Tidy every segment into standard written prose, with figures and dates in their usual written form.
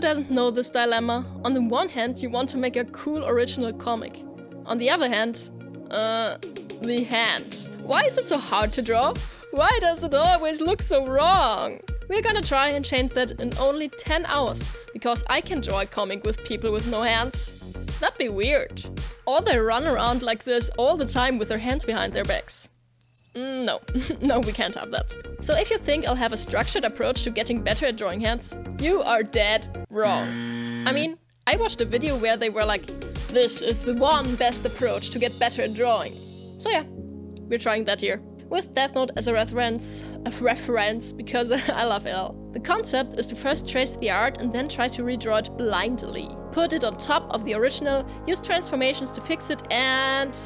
doesn't know this dilemma? On the one hand, you want to make a cool original comic. On the other hand, the hand. Why is it so hard to draw? Why does it always look so wrong? We're gonna try and change that in only 10 hours, because I can draw a comic with people with no hands. That'd be weird. Or they run around like this all the time with their hands behind their backs. No, no, we can't have that. So if you think I'll have a structured approach to getting better at drawing hands, you are dead wrong. I mean, I watched a video where they were like, this is the one best approach to get better at drawing. So yeah, we're trying that here. With Death Note as a reference because I love L. The concept is to first trace the art and then try to redraw it blindly. Put it on top of the original, use transformations to fix it, and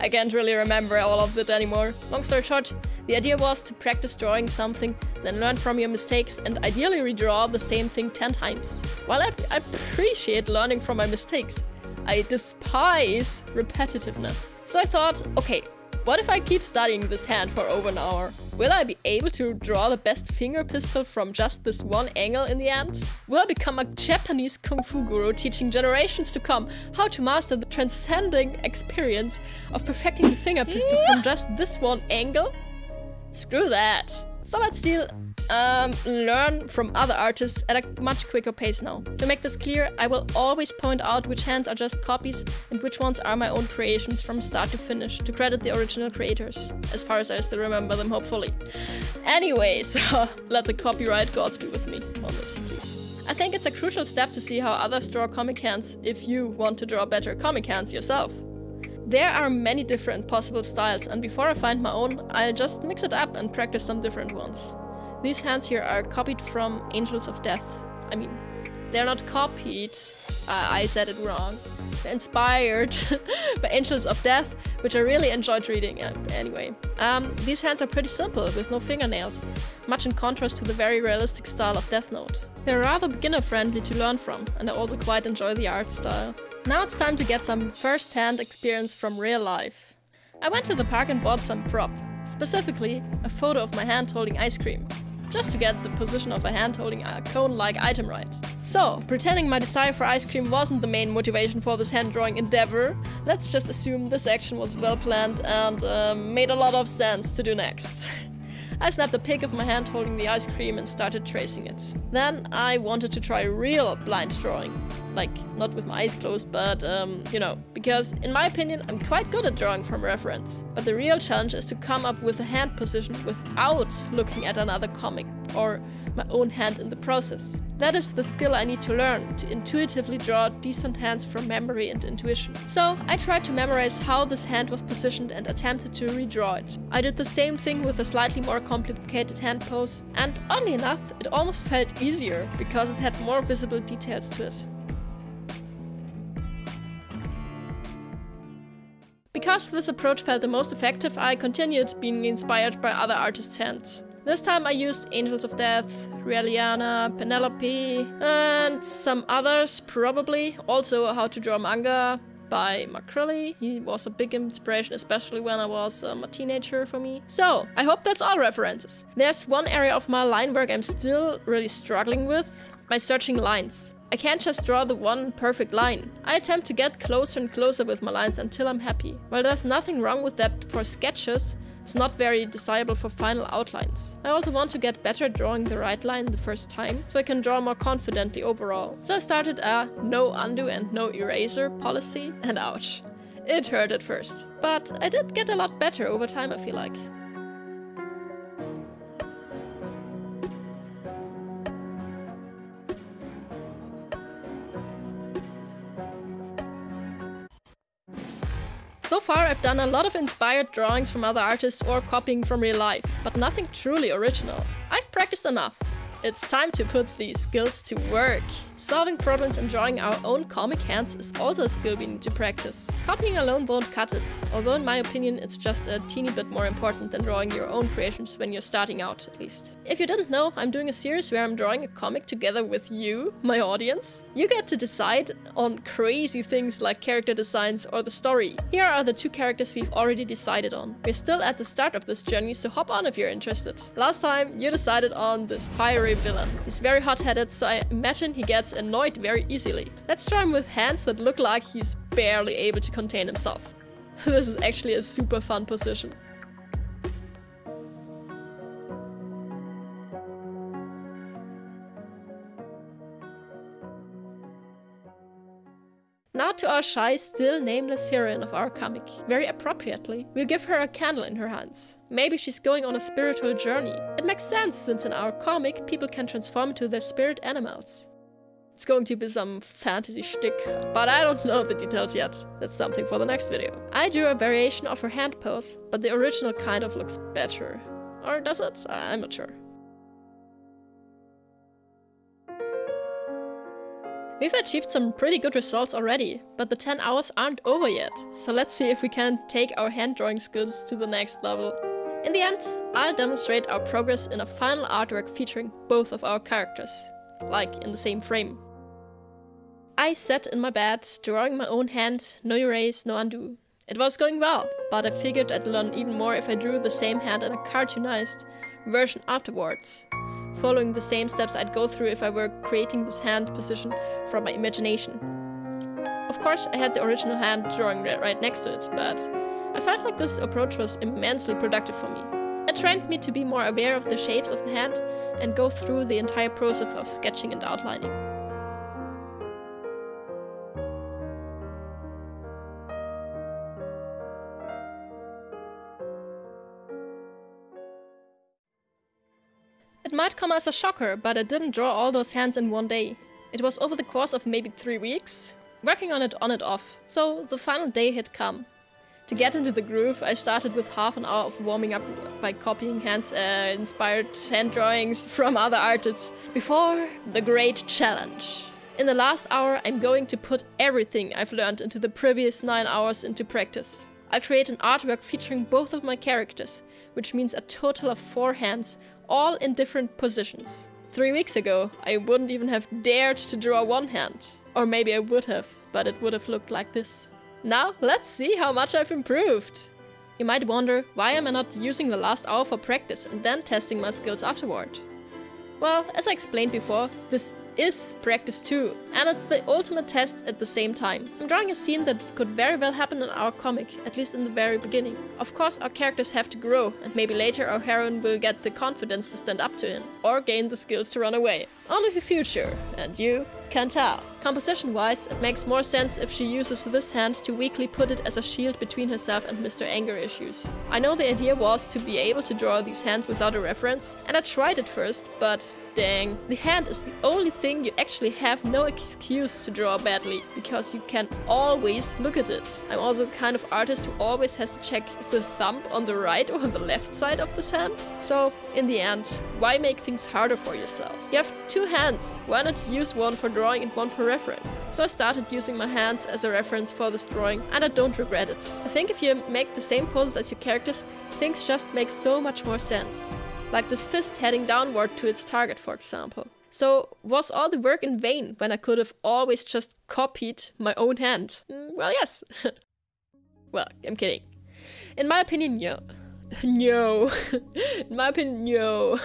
I can't really remember all of it anymore. Long story short, the idea was to practice drawing something, then learn from your mistakes and ideally redraw the same thing 10 times. While I appreciate learning from my mistakes, I despise repetitiveness. So I thought, okay, what if I keep studying this hand for over an hour? Will I be able to draw the best finger pistol from just this one angle in the end? Will I become a Japanese kung fu guru teaching generations to come how to master the transcending experience of perfecting the finger pistol from just this one angle? Screw that. So let's still learn from other artists at a much quicker pace now. To make this clear, I will always point out which hands are just copies and which ones are my own creations from start to finish, to credit the original creators, as far as I still remember them, hopefully. Anyways, let the copyright gods be with me on this, please. I think it's a crucial step to see how others draw comic hands if you want to draw better comic hands yourself. There are many different possible styles, and before I find my own, I'll just mix it up and practice some different ones. These hands here are copied from Angels of Death. I mean, they're not copied, I said it wrong. They're inspired by Angels of Death, which I really enjoyed reading anyway. These hands are pretty simple, with no fingernails, much in contrast to the very realistic style of Death Note. They're rather beginner-friendly to learn from, and I also quite enjoy the art style. Now it's time to get some first-hand experience from real life. I went to the park and bought some prop, specifically a photo of my hand holding ice cream, just to get the position of a hand holding a cone-like item right. So, pretending my desire for ice cream wasn't the main motivation for this hand drawing endeavor, let's just assume this action was well planned and made a lot of sense to do next. I snapped a pic of my hand holding the ice cream and started tracing it. Then I wanted to try real blind drawing. Like, not with my eyes closed, but you know, because in my opinion I'm quite good at drawing from reference. But the real challenge is to come up with a hand position without looking at another comic or my own hand in the process. That is the skill I need to learn to intuitively draw decent hands from memory and intuition. So I tried to memorize how this hand was positioned and attempted to redraw it. I did the same thing with a slightly more complicated hand pose, and oddly enough, it almost felt easier because it had more visible details to it. Because this approach felt the most effective, I continued being inspired by other artists' hands. This time I used Angels of Death, Realiana, Penelope, and some others probably. Also How to Draw Manga by Crilley. He was a big inspiration, especially when I was a teenager for me. So, I hope that's all references. There's one area of my line work I'm still really struggling with: my searching lines. I can't just draw the one perfect line. I attempt to get closer and closer with my lines until I'm happy. While there's nothing wrong with that for sketches, it's not very desirable for final outlines. I also want to get better at drawing the right line the first time, so I can draw more confidently overall. So I started a no undo and no eraser policy, and ouch. It hurt at first. But I did get a lot better over time, I feel like. So far I've done a lot of inspired drawings from other artists or copying from real life, but nothing truly original. I've practiced enough. It's time to put these skills to work. Solving problems and drawing our own comic hands is also a skill we need to practice. Copying alone won't cut it, although in my opinion it's just a teeny bit more important than drawing your own creations when you're starting out, at least. If you didn't know, I'm doing a series where I'm drawing a comic together with you, my audience. You get to decide on crazy things like character designs or the story. Here are the 2 characters we've already decided on. We're still at the start of this journey, so hop on if you're interested. Last time you decided on this fiery villain. He's very hot-headed, so I imagine he gets annoyed very easily. Let's draw him with hands that look like he's barely able to contain himself. This is actually a super fun position. Now to our shy, still nameless heroine of our comic. Very appropriately, we'll give her a candle in her hands. Maybe she's going on a spiritual journey. It makes sense, since in our comic, people can transform into their spirit animals. It's going to be some fantasy shtick, but I don't know the details yet. That's something for the next video. I drew a variation of her hand pose, but the original kind of looks better. Or does it? I'm not sure. We've achieved some pretty good results already, but the 10 hours aren't over yet, so let's see if we can take our hand drawing skills to the next level. In the end, I'll demonstrate our progress in a final artwork featuring both of our characters, like in the same frame. I sat in my bed, drawing my own hand, no erase, no undo. It was going well, but I figured I'd learn even more if I drew the same hand in a cartoonized version afterwards, following the same steps I'd go through if I were creating this hand position from my imagination. Of course, I had the original hand drawing right next to it, but I felt like this approach was immensely productive for me. It trained me to be more aware of the shapes of the hand and go through the entire process of sketching and outlining. It might come as a shocker, but I didn't draw all those hands in one day. It was over the course of maybe 3 weeks, working on it off, so the final day had come. To get into the groove, I started with half an hour of warming up by copying inspired hand drawings from other artists, before the great challenge. In the last hour, I'm going to put everything I've learned into the previous 9 hours into practice. I'll create an artwork featuring both of my characters, which means a total of 4 hands, all in different positions. 3 weeks ago, I wouldn't even have dared to draw one hand. Or maybe I would have, but it would have looked like this. Now, let's see how much I've improved. You might wonder, why am I not using the last hour for practice and then testing my skills afterward? Well, as I explained before, this is practice too, and it's the ultimate test at the same time. I'm drawing a scene that could very well happen in our comic, at least in the very beginning. Of course, our characters have to grow, and maybe later our heroine will get the confidence to stand up to him, or gain the skills to run away. Only the future, and you can tell. Composition-wise, it makes more sense if she uses this hand to weakly put it as a shield between herself and Mr. Anger Issues. I know the idea was to be able to draw these hands without a reference, and I tried it first, but dang. The hand is the only thing you actually have no excuse to draw badly, because you can always look at it. I'm also the kind of artist who always has to check, is the thumb on the right or the left side of this hand? So, in the end, why make things harder for yourself? You have 2 hands, why not use one for drawing and one for reference? So I started using my hands as a reference for this drawing, and I don't regret it. I think if you make the same poses as your characters, things just make so much more sense. Like this fist heading downward to its target, for example. So, was all the work in vain when I could have always just copied my own hand? Well, yes. Well, I'm kidding. In my opinion, no. No. In my opinion, no.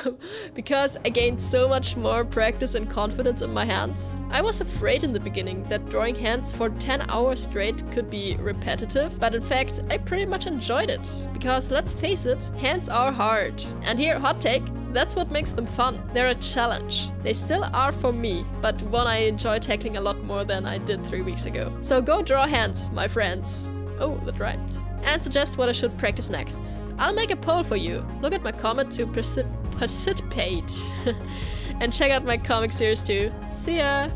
Because I gained so much more practice and confidence in my hands. I was afraid in the beginning that drawing hands for 10 hours straight could be repetitive, but in fact, I pretty much enjoyed it. Because let's face it, hands are hard. And here, hot take, that's what makes them fun. They're a challenge. They still are for me, but one I enjoy tackling a lot more than I did 3 weeks ago. So go draw hands, my friends. Oh, that rhymed. And suggest what I should practice next. I'll make a poll for you. Look at my comment to participate. And check out my comic series too. See ya!